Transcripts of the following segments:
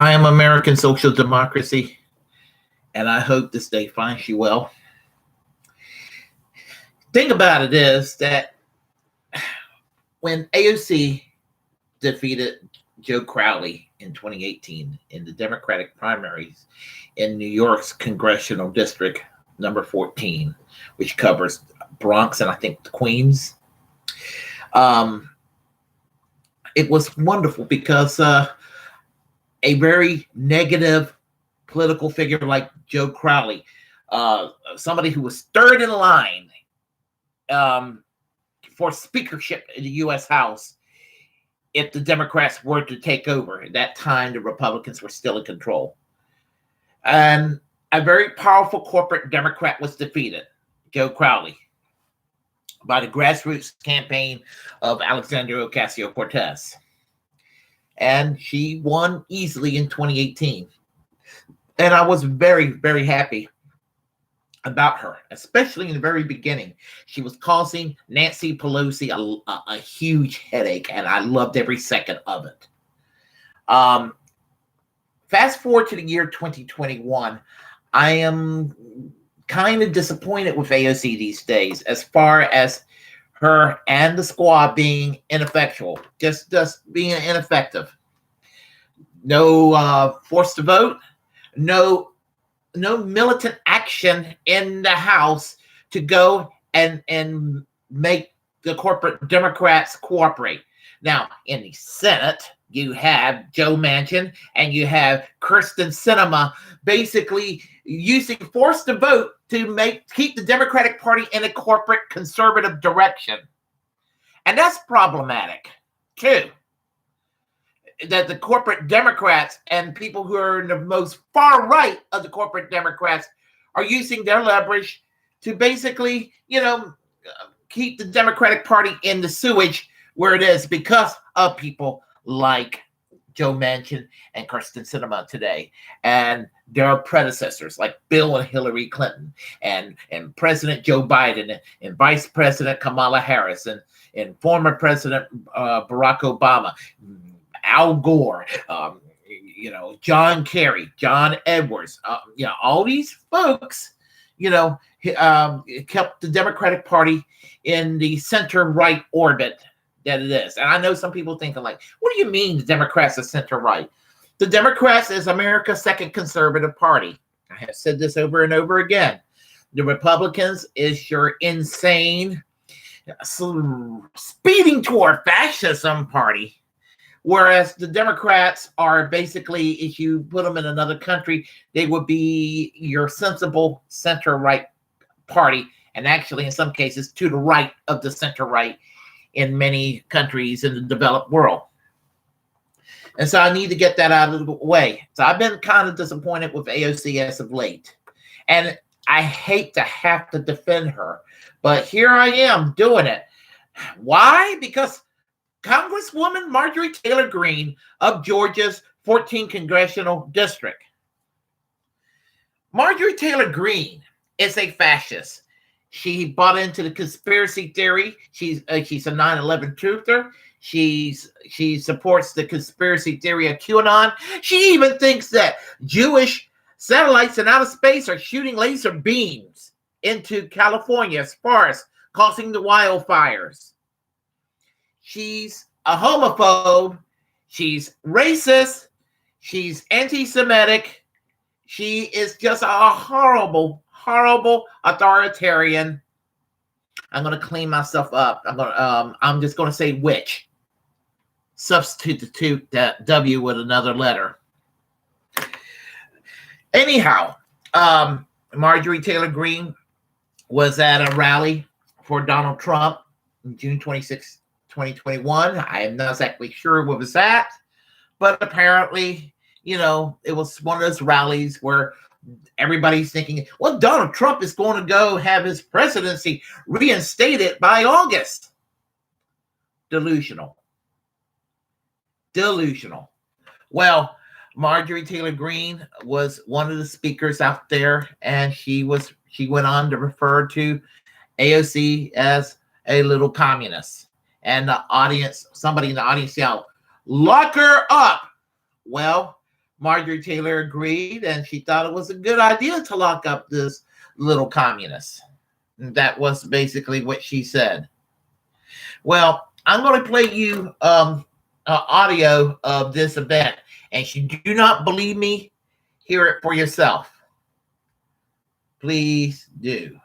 I am American social democracy, and I hope this day finds you well. Thing about it is that when AOC defeated Joe Crowley in 2018 in the Democratic primaries in New York's congressional district number 14, which covers Bronx and I think the Queens, it was wonderful because a very negative political figure like Joe Crowley, somebody who was third in line for speakership in the U.S. House if the Democrats were to take over. At that time, the Republicans were still in control. And a very powerful corporate Democrat was defeated, Joe Crowley, by the grassroots campaign of Alexandria Ocasio-Cortez. And she won easily in 2018. And I was very, very happy about her, especially in the very beginning. She was causing Nancy Pelosi a huge headache, and I loved every second of it. Fast forward to the year 2021, I am kind of disappointed with AOC these days as far as her and the squad being ineffectual, just being ineffective. No force to vote, no militant action in the House to go and make the corporate Democrats cooperate. Now, in the Senate, you have Joe Manchin and you have Kirsten Sinema basically using force to vote to keep the Democratic Party in a corporate conservative direction. And that's problematic, too. That the corporate Democrats and people who are in the most far right of the corporate Democrats are using their leverage to basically, keep the Democratic Party in the sewage where it is because of people like Joe Manchin and Kirsten Sinema today, and their predecessors like Bill and Hillary Clinton, and President Joe Biden, and Vice President Kamala Harris, and former President Barack Obama, Al Gore, John Kerry, John Edwards, all these folks, kept the Democratic Party in the center-right orbit that it is. And I know some people thinking like, what do you mean the Democrats are center-right? The Democrats is America's second conservative party. I have said this over and over again. The Republicans is your insane, speeding toward fascism party. Whereas the Democrats are basically, if you put them in another country, they would be your sensible center-right party, and actually in some cases to the right of the center-right in many countries in the developed world. And so I need to get that out of the way. So I've been kind of disappointed with AOC as of late. And I hate to have to defend her, but here I am doing it. Why? Because Congresswoman Marjorie Taylor Greene of Georgia's 14th Congressional District. Marjorie Taylor Greene is a fascist. She bought into the conspiracy theory. She's a 9/11 truther. She supports the conspiracy theory of QAnon. She even thinks that Jewish satellites in outer space are shooting laser beams into California as far as causing the wildfires. She's a homophobe. She's racist. She's anti-Semitic. She is just a horrible, horrible authoritarian. I'm going to clean myself up. I'm just going to say witch. Substitute that W with another letter. Anyhow, Marjorie Taylor Greene was at a rally for Donald Trump on June 26, 2021. I am not exactly sure what was that, but apparently, it was one of those rallies where everybody's thinking, well, Donald Trump is going to go have his presidency reinstated by August. Delusional. Well, Marjorie Taylor Greene was one of the speakers out there, and she went on to refer to AOC as a little communist. And somebody in the audience yelled, "Lock her up." Well, Marjorie Taylor agreed, and she thought it was a good idea to lock up this little communist. That was basically what she said. Well, I'm going to play you audio of this event, and if you do not believe me, hear it for yourself. Please do.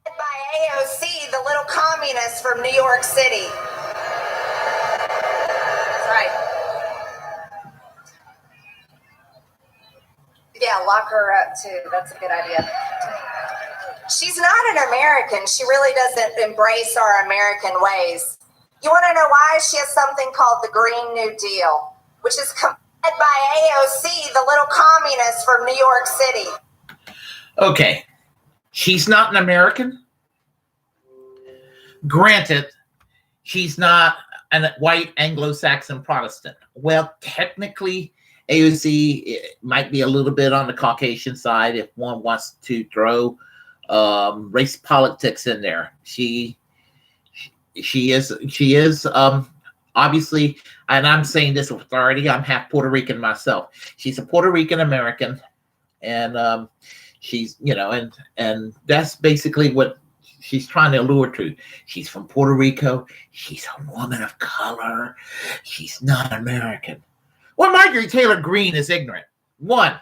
By AOC, the little communist from New York City. That's right. Yeah, lock her up too. That's a good idea. She's not an American. She really doesn't embrace our American ways. You want to know why? She has something called the Green New Deal, which is led by AOC, the little communist from New York City. Okay. She's not an American. Granted, she's not a white Anglo-Saxon Protestant. Well, technically, AOC might be a little bit on the Caucasian side if one wants to throw race politics in there. She is obviously, and I'm saying this with authority, I'm half Puerto Rican myself. She's a Puerto Rican American, and she's, and that's basically what she's trying to allure to. She's from Puerto Rico. She's a woman of color. She's not American. Well, Marjorie Taylor Greene is ignorant. One,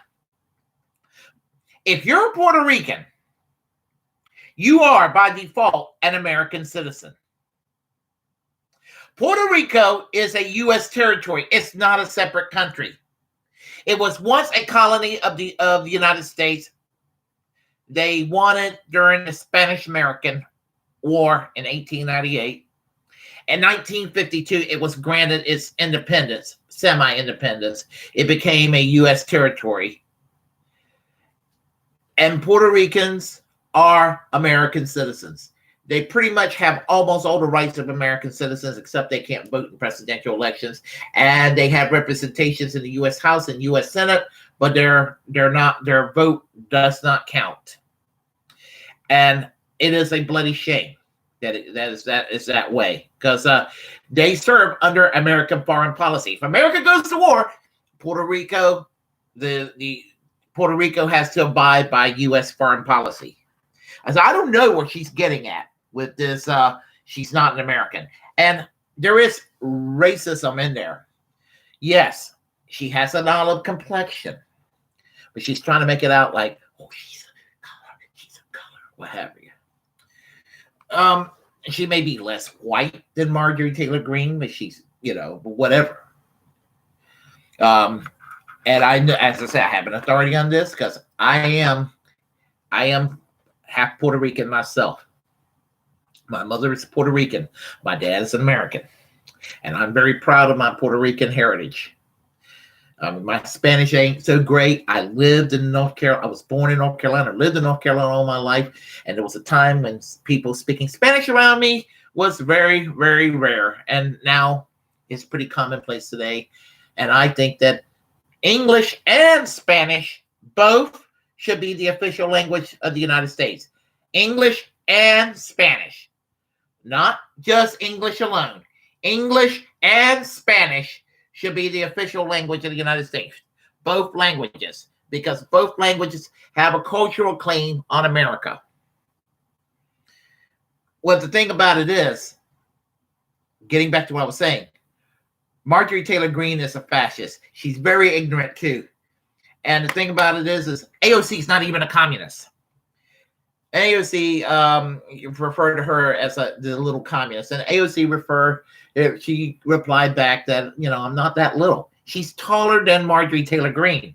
if you're a Puerto Rican, you are by default an American citizen. Puerto Rico is a U.S. territory. It's not a separate country. It was once a colony of the United States. They won it during the Spanish-American War in 1898. In 1952, it was granted its independence, semi-independence. It became a U.S. territory. And Puerto Ricans are American citizens. They pretty much have almost all the rights of American citizens, except they can't vote in presidential elections. And they have representations in the U.S. House and U.S. Senate, but their vote does not count. And it is a bloody shame that is that way, because they serve under American foreign policy. If America goes to war, Puerto Rico, the Puerto Rico has to abide by U.S. foreign policy. As I don't know where she's getting at with this. She's not an American, and there is racism in there. Yes, she has an olive complexion, but she's trying to make it out like, oh, she's a color, what have you. She may be less white than Marjorie Taylor Greene, but she's, whatever. And I know, as I say, I have an authority on this because I am half Puerto Rican myself. My mother is Puerto Rican. My dad is an American. And I'm very proud of my Puerto Rican heritage. My Spanish ain't so great. I lived in North Carolina. I was born in North Carolina, lived in North Carolina all my life. And there was a time when people speaking Spanish around me was very, very rare. And now it's pretty commonplace today. And I think that English and Spanish both should be the official language of the United States. English and Spanish. Not just English alone. English and Spanish should be the official language of the United States. Both languages. Because both languages have a cultural claim on America. Well, the thing about it is, getting back to what I was saying, Marjorie Taylor Greene is a fascist. She's very ignorant too. And the thing about it is AOC is not even a communist. AOC referred to her as the little communist. And AOC she replied back that, I'm not that little. She's taller than Marjorie Taylor Greene.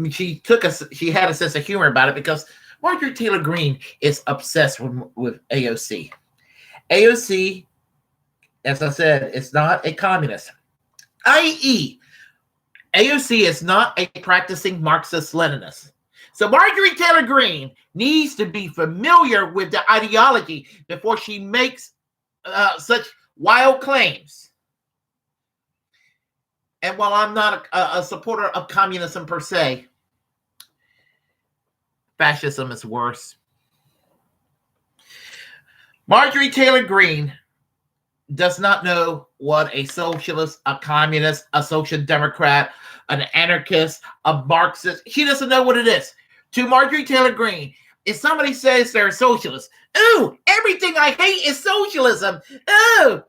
She had a sense of humor about it because Marjorie Taylor Greene is obsessed with AOC. AOC, as I said, is not a communist, i.e., AOC is not a practicing Marxist-Leninist. So Marjorie Taylor Greene needs to be familiar with the ideology before she makes such wild claims. And while I'm not a supporter of communism per se, fascism is worse. Marjorie Taylor Greene does not know what a socialist, a communist, a social democrat, an anarchist, a Marxist, she doesn't know what it is. To Marjorie Taylor Greene, if somebody says they're a socialist, ooh, everything I hate is socialism. Ooh,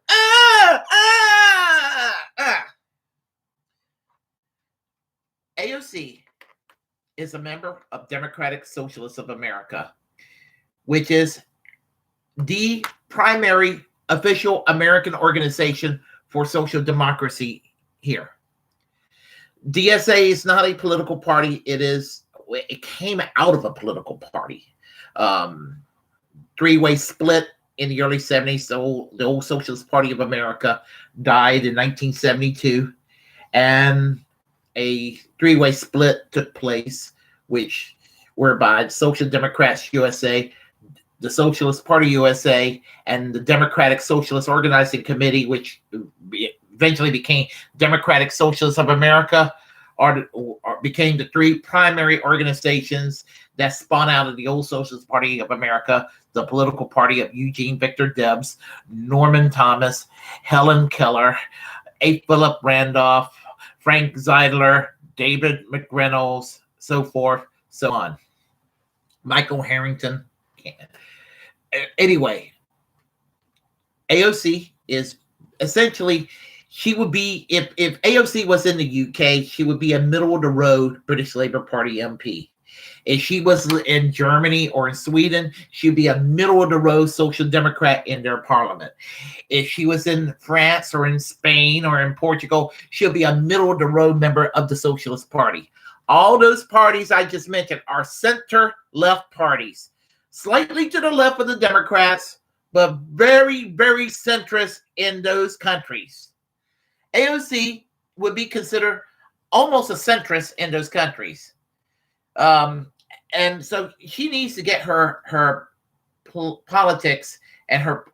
AOC is a member of Democratic Socialists of America, which is the primary official American organization for social democracy here. DSA is not a political party. It came out of a political party. Three-way split in the early 70s. The old Socialist Party of America died in 1972, and a three-way split took place, whereby Social Democrats USA, the Socialist Party USA, and the Democratic Socialist Organizing Committee, which eventually became Democratic Socialists of America, became the three primary organizations that spun out of the old Socialist Party of America, the political party of Eugene Victor Debs, Norman Thomas, Helen Keller, A. Philip Randolph, Frank Zeidler, David McReynolds, so forth, so on. Michael Harrington. Anyway, AOC is essentially, she would be, if AOC was in the UK, she would be a middle-of-the-road British Labour Party MP. If she was in Germany or in Sweden, she'd be a middle-of-the-road Social Democrat in their parliament. If she was in France or in Spain or in Portugal, she'll be a middle-of-the-road member of the Socialist Party. All those parties I just mentioned are center-left parties, slightly to the left of the Democrats, but very, very centrist in those countries. AOC would be considered almost a centrist in those countries. And so she needs to get her politics and her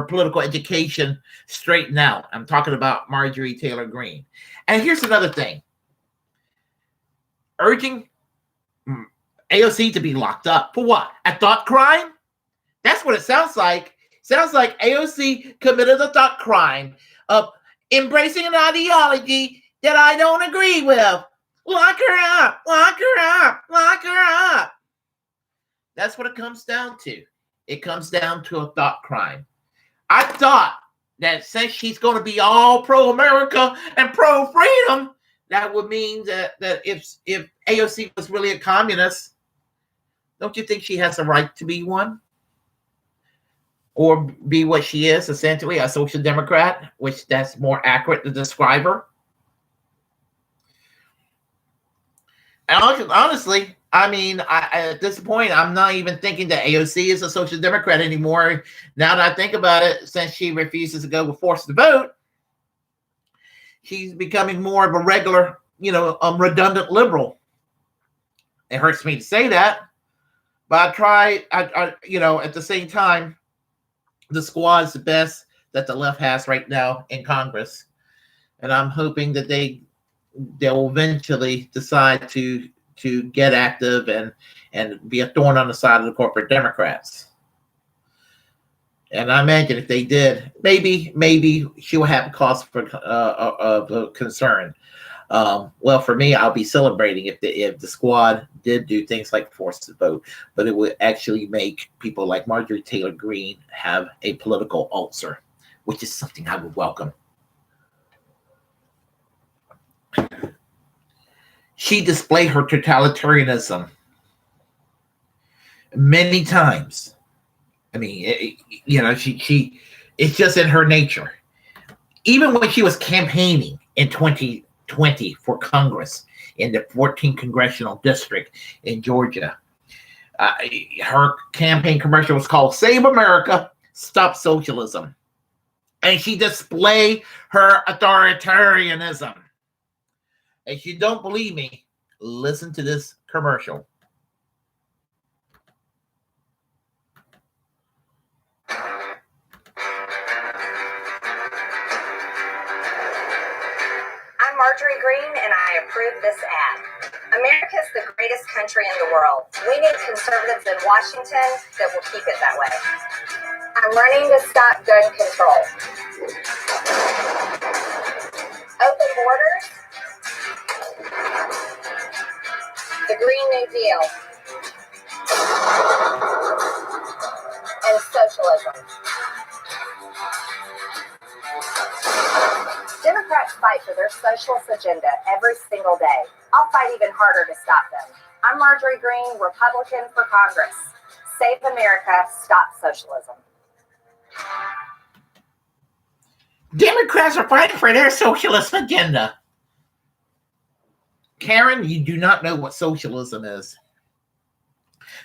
political education straightened out. I'm talking about Marjorie Taylor Greene. And here's another thing. Urging AOC to be locked up. For what? A thought crime? That's what it sounds like. Sounds like AOC committed a thought crime of embracing an ideology that I don't agree with. Lock her up, lock her up, lock her up. That's what it comes down to. It comes down to a thought crime. I thought that since she's going to be all pro-America and pro-freedom, that would mean that if AOC was really a communist, don't you think she has a right to be one? Or be what she is, essentially, a social democrat, which that's more accurate to describe her? And honestly, I mean, at this point, I'm not even thinking that AOC is a social democrat anymore. Now that I think about it, since she refuses to go with forced to vote, she's becoming more of a regular, redundant liberal. It hurts me to say that, but I at the same time, the squad is the best that the left has right now in Congress, and I'm hoping that they'll eventually decide to get active and be a thorn on the side of the corporate Democrats. And I imagine if they did, maybe she will have a cause of concern. Well, for me, I'll be celebrating if the squad did do things like forced to vote, but it would actually make people like Marjorie Taylor Greene have a political ulcer, which is something I would welcome. She displayed her totalitarianism many times. I mean, she it's just in her nature. Even when she was campaigning in 2020 for Congress in the 14th Congressional District in Georgia, her campaign commercial was called "Save America, Stop Socialism," and she displayed her authoritarianism. If you don't believe me, listen to this commercial. I'm Marjorie Greene, and I approve this ad. America's the greatest country in the world. We need conservatives in Washington that will keep it that way. I'm running to stop gun control. Open borders. The Green New Deal. And socialism. Democrats fight for their socialist agenda every single day. I'll fight even harder to stop them. I'm Marjorie Greene, Republican for Congress. Save America, stop socialism. Democrats are fighting for their socialist agenda. Karen, you do not know what socialism is.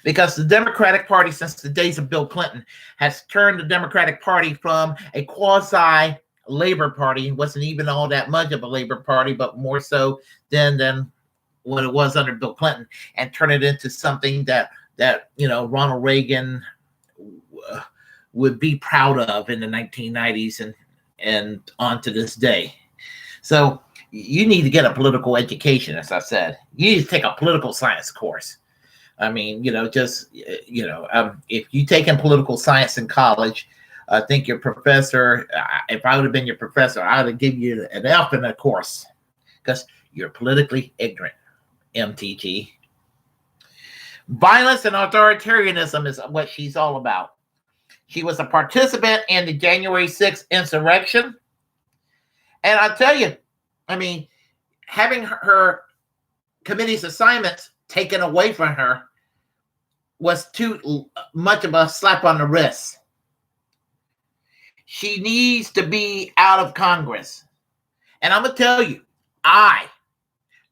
Because the Democratic Party, since the days of Bill Clinton, has turned the Democratic Party from a quasi-Labor Party. It wasn't even all that much of a Labor Party, but more so than what it was under Bill Clinton, and turn it into something that Ronald Reagan would be proud of in the 1990s and on to this day. So you need to get a political education, as I said. You need to take a political science course. I mean, if you take in political science in college, I think your professor, if I would have been your professor, I would have given you an F in the course because you're politically ignorant, MTG. Violence and authoritarianism is what she's all about. She was a participant in the January 6th insurrection. And I tell you, I mean, having her committee's assignments taken away from her was too much of a slap on the wrist. She needs to be out of Congress. And I'm going to tell you, I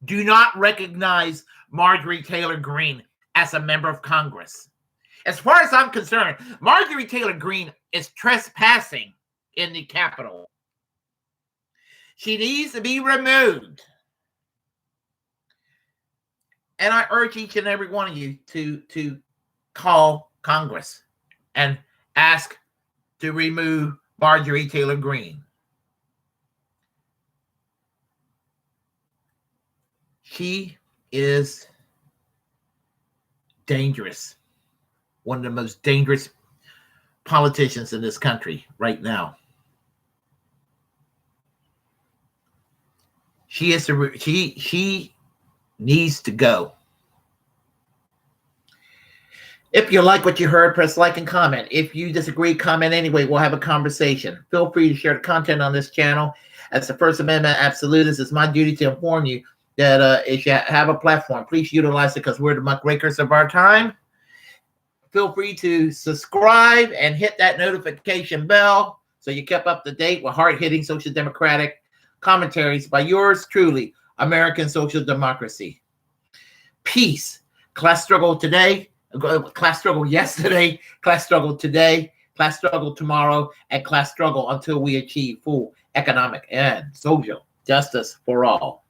do not recognize Marjorie Taylor Greene as a member of Congress. As far as I'm concerned, Marjorie Taylor Greene is trespassing in the Capitol. She needs to be removed. And I urge each and every one of you to call Congress and ask to remove Marjorie Taylor Greene. She is dangerous. One of the most dangerous politicians in this country right now. She needs to go. If you like what you heard, press like and comment. If you disagree, comment anyway. We'll have a conversation. Feel free to share the content on this channel. As the First Amendment absolutist, it's my duty to inform you that if you have a platform, please utilize it because we're the muckrakers of our time. Feel free to subscribe and hit that notification bell so you kept up to date with hard-hitting social democratic commentaries by yours truly, American Social Democracy. Peace. Class struggle today, class struggle yesterday, class struggle today, class struggle tomorrow, and class struggle until we achieve full economic and social justice for all.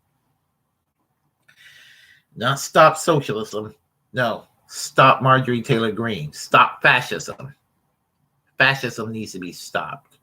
Not stop socialism. No, stop Marjorie Taylor Greene. Stop fascism. Fascism needs to be stopped.